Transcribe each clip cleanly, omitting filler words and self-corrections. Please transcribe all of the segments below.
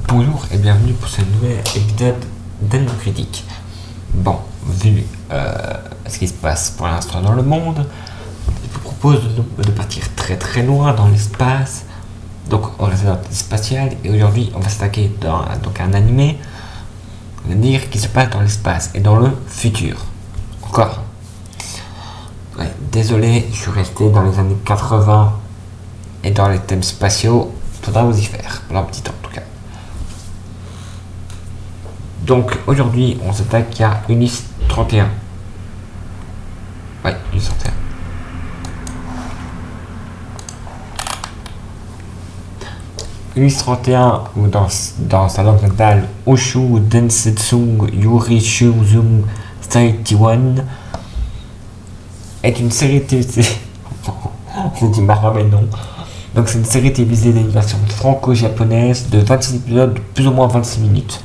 Bonjour et bienvenue pour ce nouvel épisode d'Anneau Critique. Bon, vu ce qui se passe pour l'instant dans le monde, je vous propose de partir très loin dans l'espace, donc on reste dans l'espace spatial, et aujourd'hui on va s'attaquer dans un animé, on va dire qui se passe dans l'espace et dans le futur. Encore. Ouais, désolé, je suis resté dans les années 80 et dans les thèmes spatiaux, faudra vous y faire, pour un petit temps en tout cas. Donc aujourd'hui on s'attaque à Ulysse 31. Ouais, Ulysse 31. Ulysse 31, ou dans sa langue natale, Oshu Densetsu Yurishu Zum 31, est une série télévisée. C'est du marrant mais non. Donc c'est une série télévisée d'animation franco-japonaise de 26 épisodes de plus ou moins 26 minutes.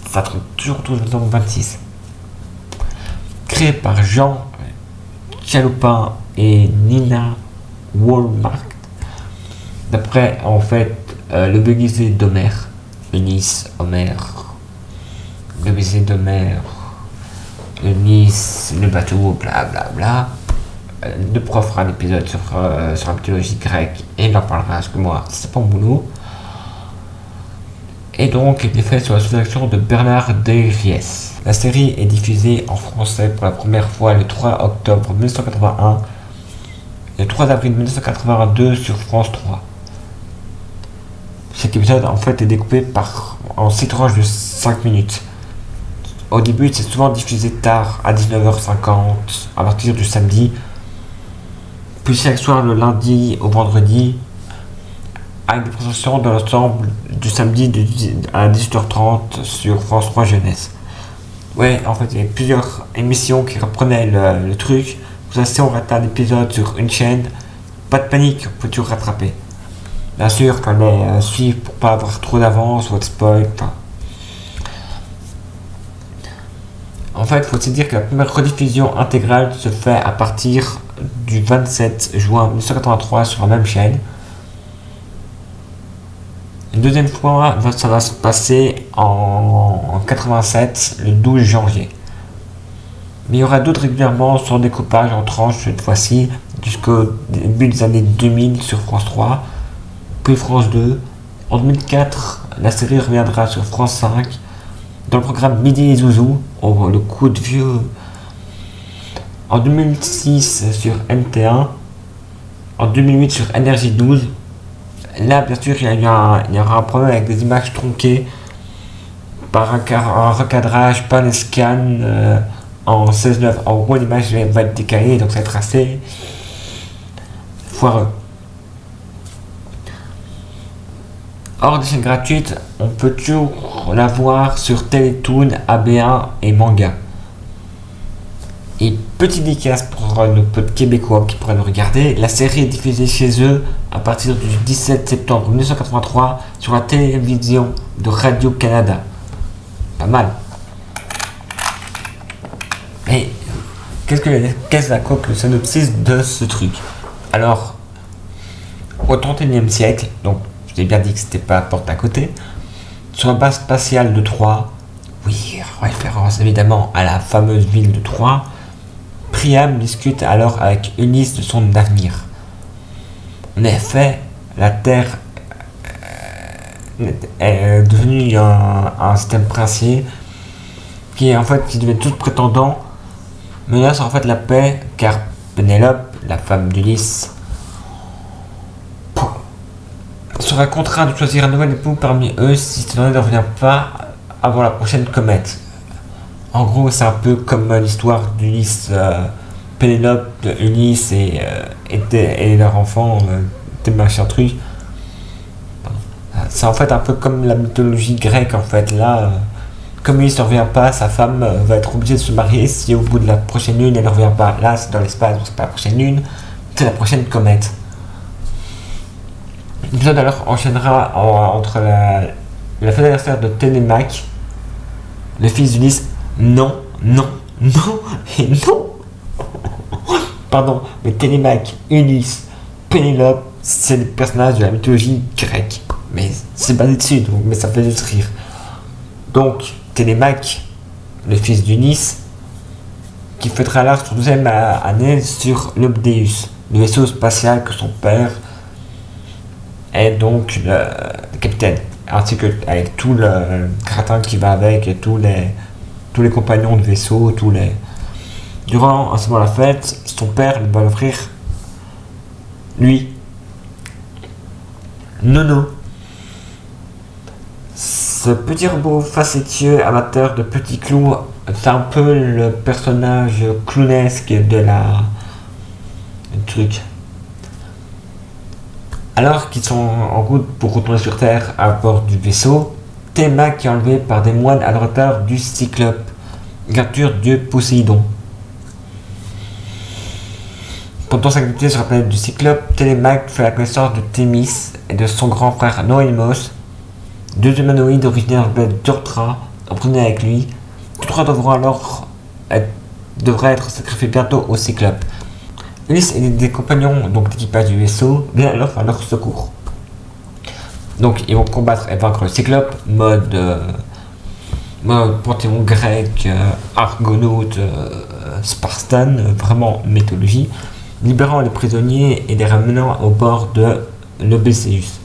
Ça tourne toujours autour de 26. Créé par Jean Chalopin et Nina Wollmark, d'après en fait le bêtisier d'Homère, Ulysse, Homère, le bêtisier d'Homère, Ulysse, le bateau, blablabla. Le prof fera un épisode sur la mythologie grecque et il en parlera parce que moi c'est pas mon boulot. Et donc il est fait sur la sous-action de Bernard Derries. La série est diffusée en français pour la première fois le 3 octobre 1981 et le 3 avril 1982 sur France 3. Cet épisode en fait est découpé en 6 tranches de 5 minutes. Au début c'est souvent diffusé tard à 19h50 à partir du samedi, puis chaque soir le lundi au vendredi, avec des présentations de l'ensemble du samedi à 18h30 sur France 3 Jeunesse. Ouais, en fait, il y avait plusieurs émissions qui reprenaient le truc. Si on rate un épisode sur une chaîne, pas de panique, on peut toujours rattraper. Bien sûr, il fallait suivre pour pas avoir trop d'avance ou de spoil. En fait, il faut se dire que la première rediffusion intégrale se fait à partir du 27 juin 1983 sur la même chaîne. Une deuxième fois, ça va se passer en 87, le 12 janvier. Mais il y aura d'autres régulièrement sur découpage en tranches cette fois-ci, jusqu'au début des années 2000 sur France 3, puis France 2. En 2004, la série reviendra sur France 5, dans le programme Midi et Zouzou, le coup de vieux. En 2006 sur NT1, en 2008 sur NRJ 12. Là, bien sûr, il y aura un problème avec des images tronquées par un recadrage, par les scans en 16:9. En gros, l'image va être décalée, donc ça va être assez foireux. Hors des chaînes gratuites, on peut toujours la voir sur Télétoon, AB1 et Manga. Et petit dédicace pour nos potes québécois qui pourraient nous regarder, la série est diffusée chez eux à partir du 17 septembre 1983 sur la télévision de Radio-Canada. Pas mal. Et qu'est-ce que le synopsis de ce truc? Alors, au 31e siècle, donc je t'ai bien dit que c'était pas porte à côté, sur la base spatiale de Troie, oui, référence évidemment à la fameuse ville de Troie, Priam discute alors avec Ulysse de son avenir. En effet, la Terre est devenue un système princier qui devient tout prétendant, menace en fait la paix, car Pénélope, la femme d'Ulysse, sera contrainte de choisir un nouvel époux parmi eux si cela ne revient pas avant la prochaine comète. En gros, c'est un peu comme l'histoire d'Ulysse, Pénélope, Ulysse et leur enfant, des machins trucs. C'est en fait un peu comme la mythologie grecque en fait. Là, comme Ulysse ne revient pas, sa femme va être obligée de se marier si au bout de la prochaine lune elle ne revient pas. Là, c'est dans l'espace, donc c'est pas la prochaine lune, c'est la prochaine comète. L'épisode alors enchaînera entre la fête d'anniversaire de Télémaque, le fils d'Ulysse. Non et non. Pardon, mais Télémaque, Ulysse, Pénélope, c'est des personnages de la mythologie grecque. mais c'est basé dessus, donc, mais ça fait juste rire. Donc, Télémaque, le fils d'Ulysse, qui fêtera alors son 12e année sur l'Obdeus, le vaisseau spatial que son père est donc le capitaine, ainsi que avec tout le gratin qui va avec et tous les compagnons du vaisseau, Durant ce moment la fête, son père va l'offrir, lui, Nono. Ce petit robot facétieux, amateur de petits clous, c'est un peu le personnage clownesque du truc. Alors qu'ils sont en route pour retourner sur Terre à bord du vaisseau, Télémaque est enlevé par des moines adorateurs du Cyclope, créature dieu Poséidon. Pendant sa activité sur la planète du Cyclope, Télémaque fait la connaissance de Thémis et de son grand frère Noémos, deux humanoïdes originaires de la planète Turtra, emprisonnés avec lui. Tous trois devraient être sacrifiés bientôt au Cyclope. Ulysse et des compagnons donc d'équipage du vaisseau viennent alors à leur secours. Donc ils vont combattre et vaincre le Cyclope, mode panthéon grec, argonaute, spartan, vraiment mythologie, libérant les prisonniers et les ramenant au bord de l'Obéséus.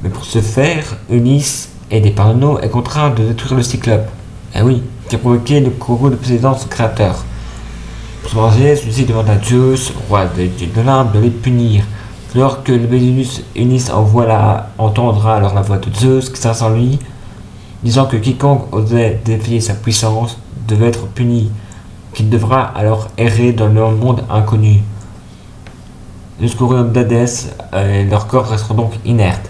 Mais pour ce faire, Ulysse, aidé par Nono, est contraint de détruire le Cyclope. Eh oui, qui a provoqué le courroux de Poséidon, son créateur. Pour se venger, celui-ci demande à Zeus, roi de l'Olympe, de les punir. Alors que l'Obéséus, Ulysse entendra alors la voix de Zeus qui s'assoit en lui, disant que quiconque osait défier sa puissance devait être puni, qu'il devra alors errer dans le monde inconnu. Jusqu'au royaume d'Hadès, leurs corps resteront donc inertes.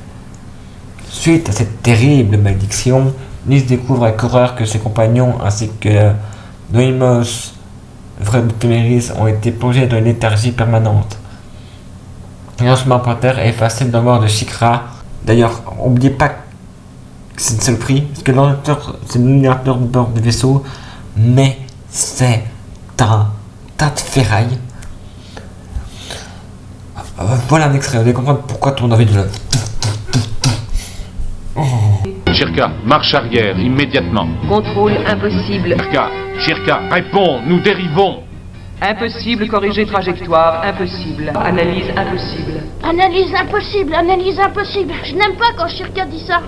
Suite à cette terrible malédiction, Ulysse découvre avec horreur que ses compagnons ainsi que Noémos, frère de Téméris, ont été plongés dans une léthargie permanente. Et en chemin par terre est effacé dans la mort de Shikra. D'ailleurs, n'oubliez pas que c'est une saloperie, parce que l'ordinateur, c'est l'ordinateur de bord du vaisseau, mais c'est un tas de ferraille. Voilà un extrait, vous allez comprendre pourquoi ton envie de le... Shirka, marche arrière, immédiatement. Contrôle impossible. Shirka, réponds, nous dérivons. Impossible, corriger trajectoire, impossible. Analyse impossible. Analyse impossible, analyse impossible. Je n'aime pas quand Shirka dit ça.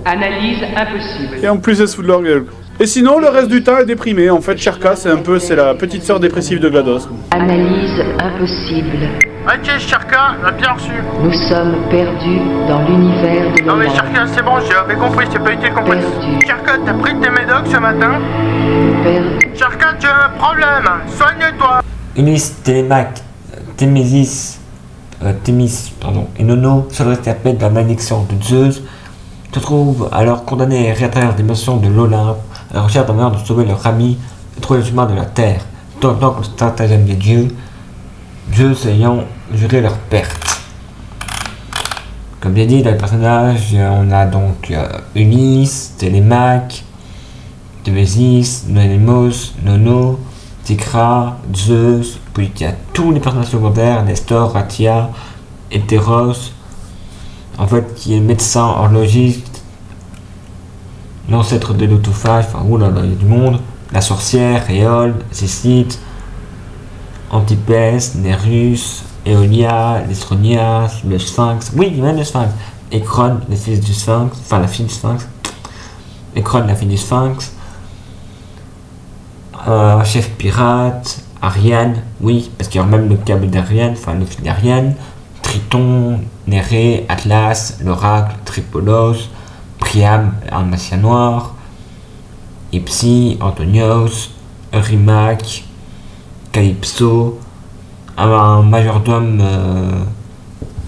Analyse impossible. Et en plus, elle se fout de leur gueule. Et sinon, le reste du temps est déprimé. En fait, Shirka, c'est la petite sœur dépressive de GLaDOS. Analyse impossible. Ok, Shirka, l'a bien reçu. Nous sommes perdus dans l'univers de Non mais l'Olympe. Shirka, c'est bon, j'avais compris, c'est pas utile qu'on passe. Perdu. Shirka, t'as pris tes médocs ce matin? Perdu. Shirka, tu as un problème, soigne-toi. Ulysse, Télémaque, Thémis, et Nono, seuls rescapés de la malédiction de Zeus, se trouvent alors condamnés à réatteindre les dimensions de l'Olympe, à la recherche d'un moyen de sauver leur ami et trouver les humains de la Terre, tant que le stratagème des dieux, Zeus ayant juré leur perte. Comme j'ai dit, dans les personnages, on a donc Ulysse, Télémaque, Témésis, Noémos, Nono, Shikra, Zeus, puis il y a tous les personnages secondaires, Nestor, Ratia, Hétéros, en fait, qui est médecin horlogiste, l'ancêtre de l'autophage, enfin, oulala, il y a du monde, la sorcière, Éole, Cécite, Antiphès, Nérus, Éolia, l'Estronias, le Sphinx, oui, même le Sphinx, Écrone, le fils du Sphinx, enfin la fille du Sphinx, Écrone, la fille du Sphinx, chef pirate, Ariane, oui, parce qu'il y a même le câble d'Ariane, enfin le fils d'Ariane, Triton, Nérée, Atlas, l'Oracle, Tripolos, Priam, Armatia Noir, Ipsi, Antonios, Eurymaque, Calypso, un majordome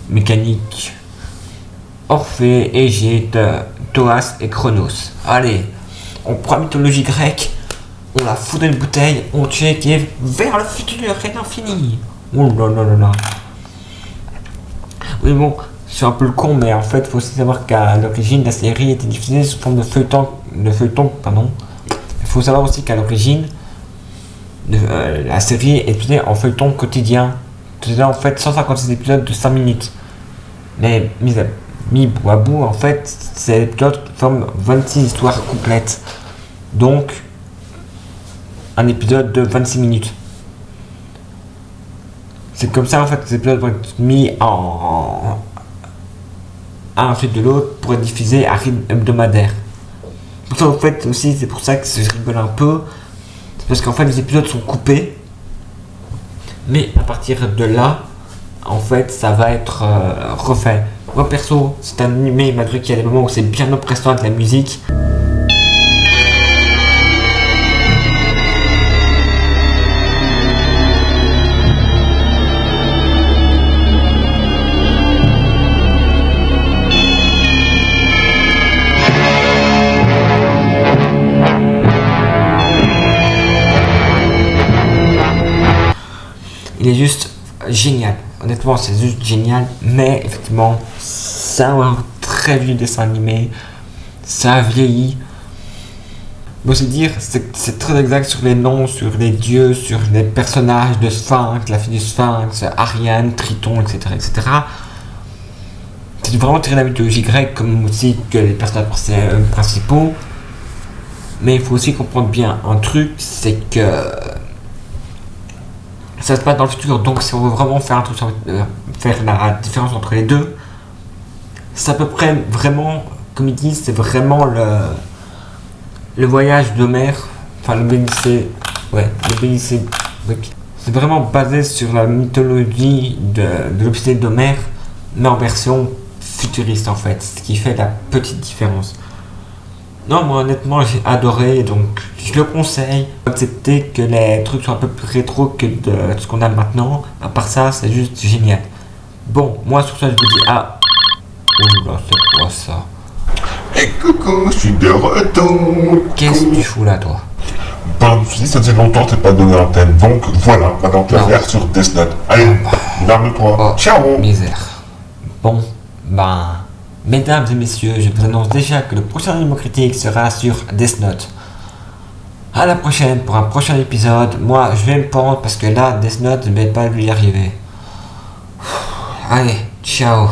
mécanique, Orphée, Égée, Thoas et Chronos. Allez, on prend la mythologie grecque, on la fout dans une bouteille, on check et vers le futur et l'infini. Oh là là là là. Oui bon, je suis un peu le con, mais en fait, il faut aussi savoir qu'à l'origine, la série était diffusée sous forme de feuilleton, pardon. Il faut savoir aussi qu'à l'origine, la série est diffusée en feuilleton quotidien. C'est en fait 156 épisodes de 5 minutes. Mais mis bout à bout, en fait, ces épisodes forment 26 histoires complètes. Donc, un épisode de 26 minutes. C'est comme ça, en fait, que les épisodes vont être mis un ensuite de l'autre pour être diffusés à rythme hebdomadaire. Pour ça, en fait, aussi, c'est pour ça que je rigole un peu. C'est parce qu'en fait, les épisodes sont coupés. Mais à partir de là, en fait, ça va être refait. Moi, perso, c'est un animé, malgré qu'il y a des moments où c'est bien oppressant avec la musique. Il est juste génial. Honnêtement, c'est juste génial. Mais effectivement, c'est un très vieux dessin animé. Ça a vieilli. Bon, c'est dire, c'est très exact sur les noms, sur les dieux, sur les personnages de Sphinx, la fille du Sphinx, Ariane, Triton, etc. etc. C'est vraiment tiré de la mythologie grecque, comme aussi que les personnages principaux. Mais il faut aussi comprendre bien un truc, c'est que ça se passe dans le futur, donc si on veut vraiment faire un truc, faire la différence entre les deux, c'est à peu près vraiment, comme ils disent, c'est vraiment le voyage d'Homère, enfin l'Odyssée, c'est vraiment basé sur la mythologie de l'Odyssée d'Homère, mais en version futuriste en fait, ce qui fait la petite différence. Non, moi honnêtement j'ai adoré, donc je le conseille. Accepter que les trucs soient un peu plus rétro que de ce qu'on a maintenant. À part ça, c'est juste génial. Bon, moi sur ça je vous dis oh là, c'est quoi ça? Et coucou, je suis de retour. Qu'est-ce que tu fous là, toi? Ben, je me suis dit, ça faisait longtemps que t'es pas donné l'antenne, donc voilà, maintenant tu vas faire sur Death Note. Allez, garde-toi. Oh, ciao. Misère. Bon, ben... Mesdames et messieurs, je vous annonce déjà que le prochain Animaux Critique sera sur Death Note. À la prochaine pour un prochain épisode. Moi, je vais me pendre parce que là, Death Note, je vais pas lui y arriver. Allez, ciao.